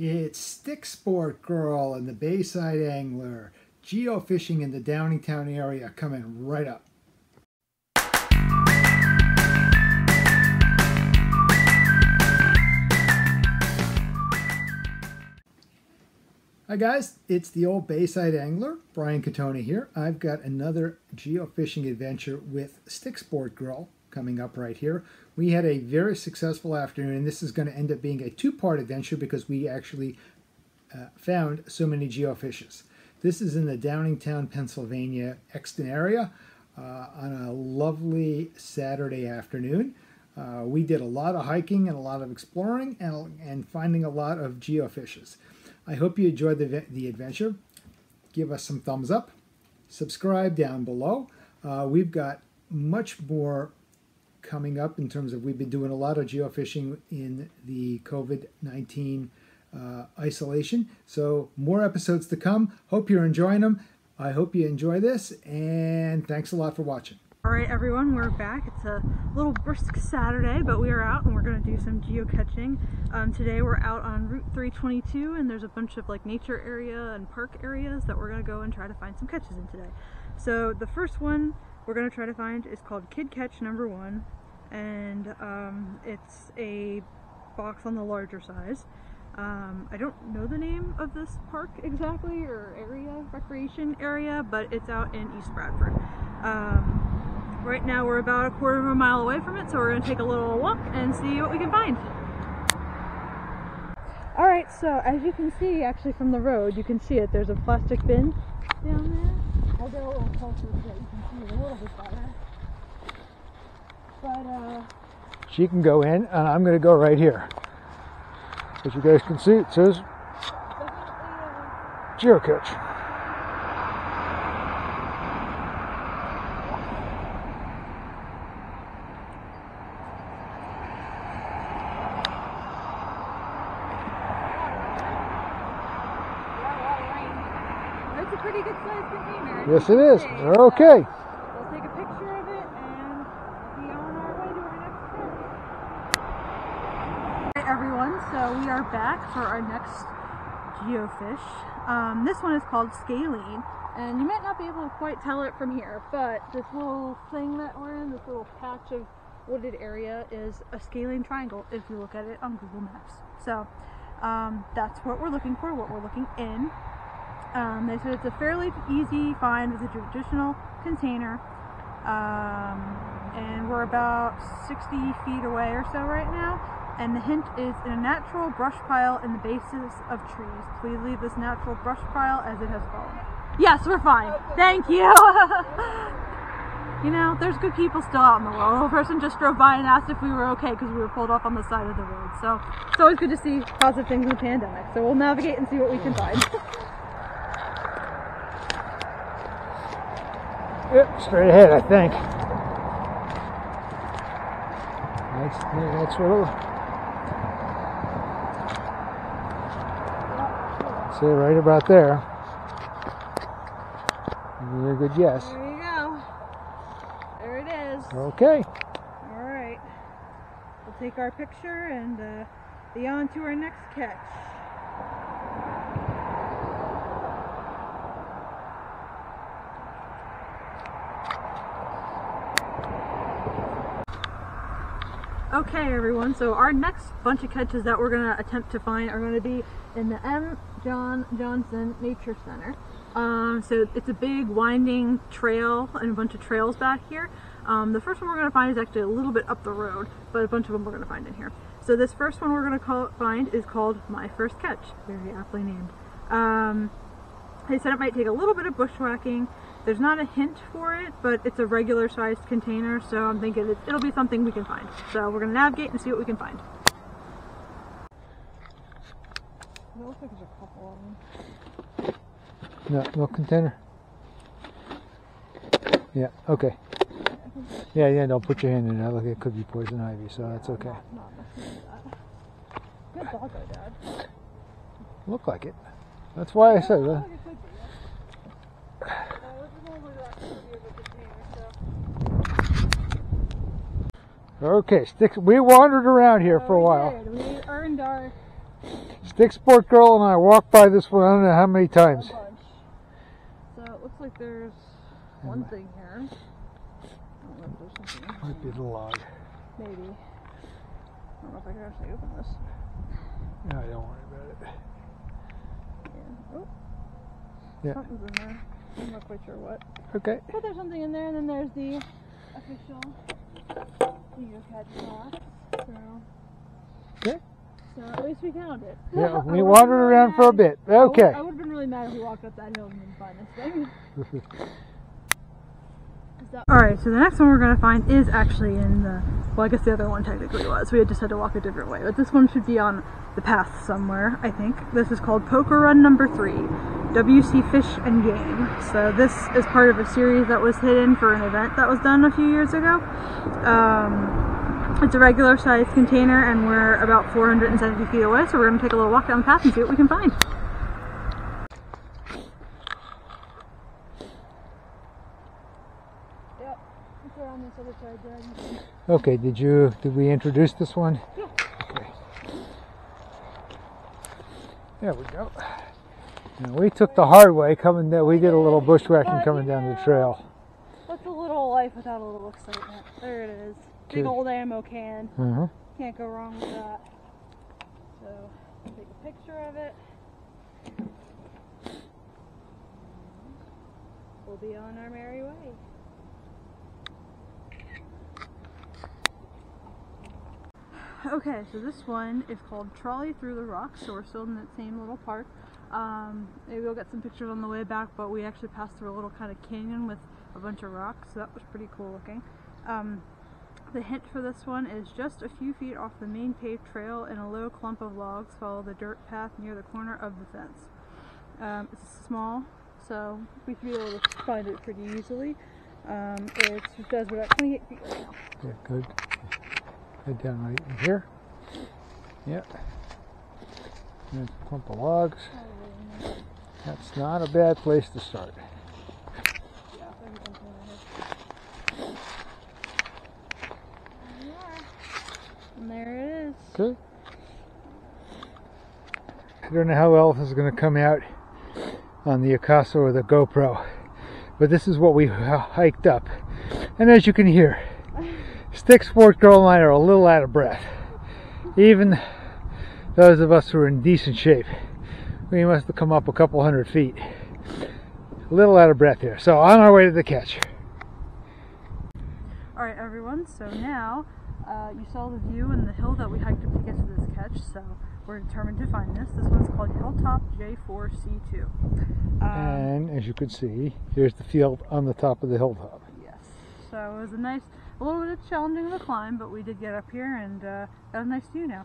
It's Stick Sport Girl and the Bayside Angler. Geofishing in the Downingtown area coming right up. Hi guys, it's the old Bayside Angler, Brian Katona here. I've got another geofishing adventure with Stick Sport Girl coming up right here. We had a very successful afternoon, and this is going to end up being a two-part adventure because we actually found so many geofishes. This is in the Downingtown, Pennsylvania, Exton area on a lovely Saturday afternoon. We did a lot of hiking and a lot of exploring and finding a lot of geofishes. I hope you enjoyed the adventure. Give us some thumbs up. Subscribe down below. We've got much more coming up in terms of we've been doing a lot of geofishing in the COVID-19 isolation. So more episodes to come. Hope you're enjoying them. I hope you enjoy this, and thanks a lot for watching. Alright everyone, we're back. It's a little brisk Saturday, but we are out and we're going to do some geocaching. Today we're out on Route 322 and there's a bunch of like nature area and park areas that we're going to go and try to find some catches in today. So the first one we're going to try to find is called Kid Catch number 1, and it's a box on the larger size. I don't know the name of this park exactly, or area, recreation area, but it's out in East Bradford. Right now we're about a quarter of a mile away from it, so we're going to take a little walk and see what we can find. Alright, so as you can see actually from the road, you can see it, there's a plastic bin down there. I'll go a little closer so that you can see it a little bit better. But She can go in, and I'm going to go right here. As you guys can see, it says geocache. it's a pretty good sized container. Yes, it is. Okay. We'll take a picture of it and be on our way to our next trip. Hey everyone, so we are back for our next geofish. This one is called Scalene, and you might not be able to quite tell it from here, but this little thing that we're in, this little patch of wooded area, is a scalene triangle if you look at it on Google Maps. So that's what we're looking for, what we're looking in. They said it's a fairly easy find with a traditional container, and we're about 60 feet away or so right now, and the hint is in a natural brush pile in the bases of trees. Please leave this natural brush pile as it has fallen. Yes, we're fine. Okay. Thank you. You know, there's good people still out in the world. A person just drove by and asked if we were okay because we were pulled off on the side of the road. So it's always good to see positive things in the pandemic. So we'll navigate and see what we can find. Yep, straight ahead, I think. That's what it'll say right about there. Very good guess. There you go. There it is. Okay. Alright. We'll take our picture and be on to our next catch. Okay everyone, so our next bunch of catches that we're going to attempt to find are going to be in the M. John Johnson Nature Center. So it's a big winding trail and a bunch of trails back here. The first one we're going to find is actually a little bit up the road, but a bunch of them we're going to find in here. So this first one we're going to find is called My First Catch, very aptly named. They said it might take a little bit of bushwhacking. There's not a hint for it, but it's a regular sized container, so I'm thinking it'll be something we can find. So we're going to navigate and see what we can find. It looks like there's a couple of them. No container. Yeah, okay. Yeah, don't put your hand in there. Look, it could be poison ivy, so that's okay. Not necessarily that. Good doggo, Dad. Look like it. That's why I said that. Okay, we wandered around here for a while. We earned our Stick Sport Girl and I walked by this one I don't know how many times. A bunch. So it looks like there's one thing here. I don't know if there's something. Might be the log. Maybe. I don't know if I can actually open this. No, don't worry about it. Yeah. Oh. Yeah. Something's in there. I'm not quite sure what. Okay. But there's something in there, and then there's the official geocache box. So. Okay. So at least we found it. Yeah, we wandered around for a bit. Okay. I would have been really mad if we walked up that hill and didn't find this thing. Alright, so the next one we're going to find is actually in the, well, I guess the other one technically was. We had just had to walk a different way. But this one should be on the path somewhere, I think. This is called Poker Run number 3, WC Fish and Game. So this is part of a series that was hidden for an event that was done a few years ago. It's a regular sized container and we're about 470 feet away, so we're going to take a little walk down the path and see what we can find. Yep, it's around this other side there. Okay, did we introduce this one? Yeah. Okay. There we go. Now we took the hard way coming down. We did a little bushwhacking coming down the trail. What's a little life without a little excitement? There it is. Big old ammo can. Can't go wrong with that. So, take a picture of it. We'll be on our merry way. Okay, so this one is called Trolley Through the Rocks, so we're still in that same little park. Maybe we'll get some pictures on the way back, but we actually passed through a little kind of canyon with a bunch of rocks, so that was pretty cool looking. The hint for this one is just a few feet off the main paved trail in a low clump of logs. Follow the dirt path near the corner of the fence. It's small, so we should be able to find it pretty easily. It says we're at 28 feet right now. Yeah, good. Head down right in here. Yep. There's a clump of logs. That's not a bad place to start. And there it is. Good. I don't know how else is going to come out on the Akaso or the GoPro, but this is what we hiked up. And as you can hear, Stick Sport Girl and I are a little out of breath. Even those of us who are in decent shape, we must have come up a couple hundred feet. A little out of breath here. So on our way to the catch. Alright everyone, so now you saw the view and the hill that we hiked up to get to this catch, so we're determined to find this. This one's called Hilltop J4C2. And as you can see, here's the field on the top of the hilltop. Yes, so it was a little bit challenging of a climb, but we did get up here and got a nice view now.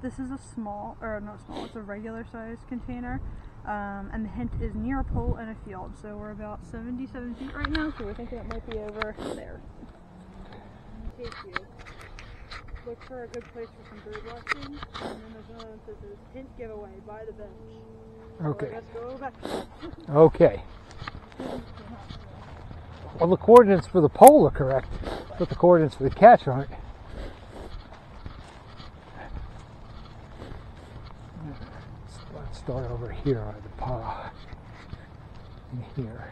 This is a it's a regular sized container, and the hint is near a pole and a field, so we're about 77 feet right now, so we're thinking it might be over there. Take you. Look for a good place for some bird watching, and then there's another one that says hint giveaway by the bench. Okay. So let's go back. Okay. Well, the coordinates for the pole are correct, but the coordinates for the catch aren't. Let's start over here on the paw. In here.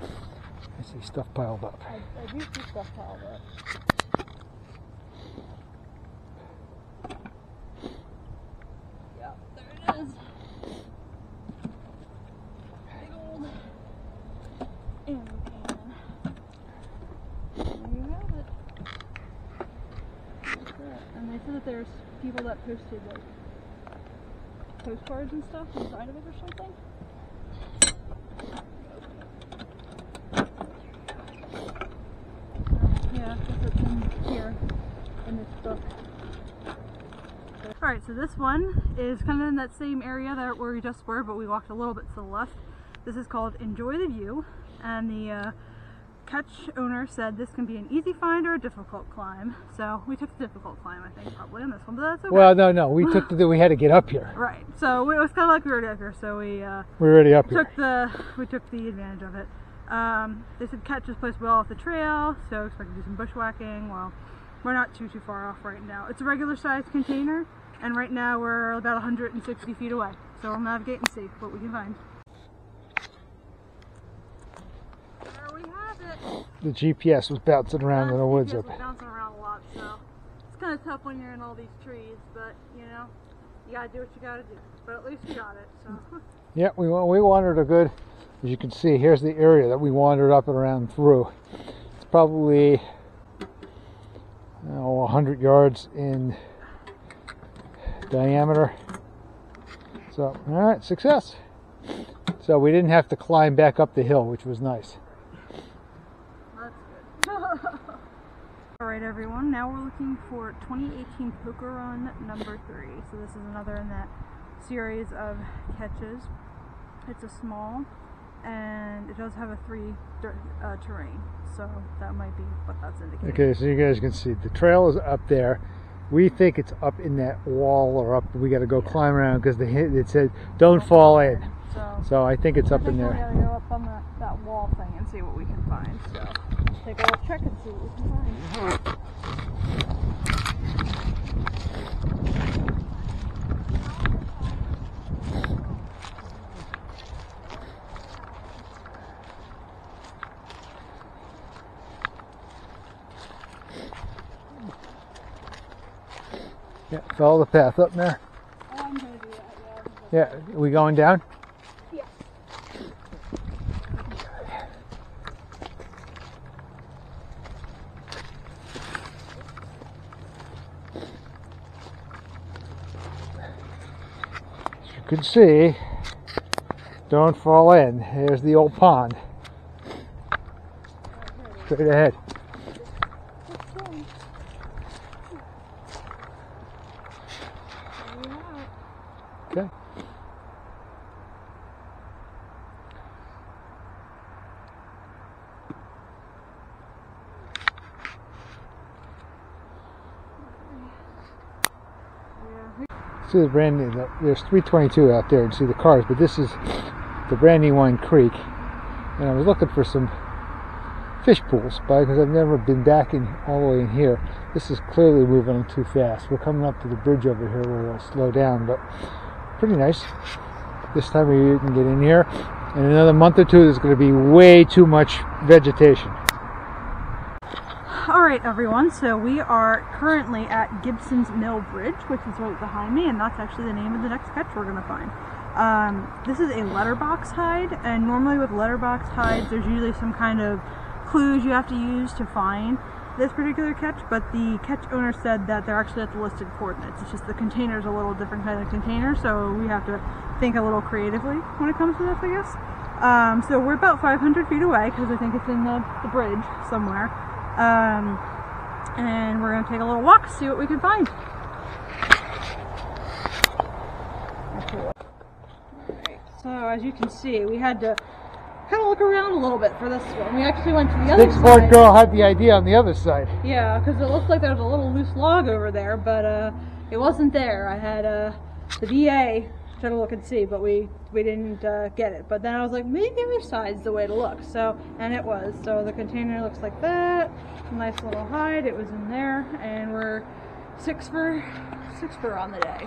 I see stuff piled up. I do see stuff piled up. Yeah, there it is. Big old ammo can. There you have it. That's it. And they said that there's people that posted like postcards and stuff inside of it or something. Yeah, that's what's in here in this book. Alright, so this one is kind of in that same area that where we just were, but we walked a little bit to the left. This is called Enjoy the View, and the catch owner said this can be an easy find or a difficult climb. So we took the difficult climb, I think, probably on this one, but that's okay. Well, no, we had to get up here. Right. So it was kind of like we were already up here, so we were already up here. We took the advantage of it. They said catch is placed well off the trail, so expect to do some bushwhacking. Well, we're not too far off right now. It's a regular sized container, and right now we're about 160 feet away. So we'll navigate and see what we can find. There we have it. The GPS was bouncing around in the woods up. Was bouncing around a lot, so it's kind of tough when you're in all these trees, but you know, you gotta do what you gotta do. But at least you got it, so. Yeah, we wandered a good, as you can see, here's the area that we wandered up and around through. It's probably 100 yards in diameter. So, all right, success. So we didn't have to climb back up the hill, which was nice. That's good. All right, everyone, now we're looking for 2018 Poker Run number 3. So this is another in that series of catches. It's a small, and it does have a 3 terrain, so that might be what that's indicating. Okay, so you guys can see the trail is up there. We think it's up in that wall, or up. We got to go climb around because it said don't fall in. So I think it's up in there. We got to go up on that wall thing and see what we can find. So take a little check and see what we can find. Yeah, follow the path up there. Oh, I'm going to do that, yeah. Yeah, are we going down? Yeah. As you can see, don't fall in. There's the old pond. Straight ahead. Okay. See the there's 322 out there to see the cars, but this is the Brandywine Creek, and I was looking for some fish pools, because I've never been back in all the way in here. This is clearly moving too fast. We're coming up to the bridge over here where we'll slow down, but pretty nice. This time of year you can get in here. In another month or two there's going to be way too much vegetation. Alright everyone, so we are currently at Gibson's Mill Bridge, which is right behind me, and that's actually the name of the next catch we're going to find. This is a letterbox hide, and normally with letterbox hides there's usually some kind of clues you have to use to find this particular catch, but the catch owner said that they're actually at the listed coordinates. It's just the container's a little different kind of container, so we have to think a little creatively when it comes to this, I guess. So we're about 500 feet away, because I think it's in the bridge somewhere. And we're going to take a little walk, see what we can find. Alright, so as you can see, we had to kind of look around a little bit for this one. We actually went to the other side. Six-board girl had the idea on the other side. Yeah, because it looks like there's a little loose log over there, but it wasn't there. I had the DA try to look and see, but we didn't get it. But then I was like, maybe the other side's the way to look. So, and it was. So the container looks like that. Nice little hide. It was in there, and we're six for on the day.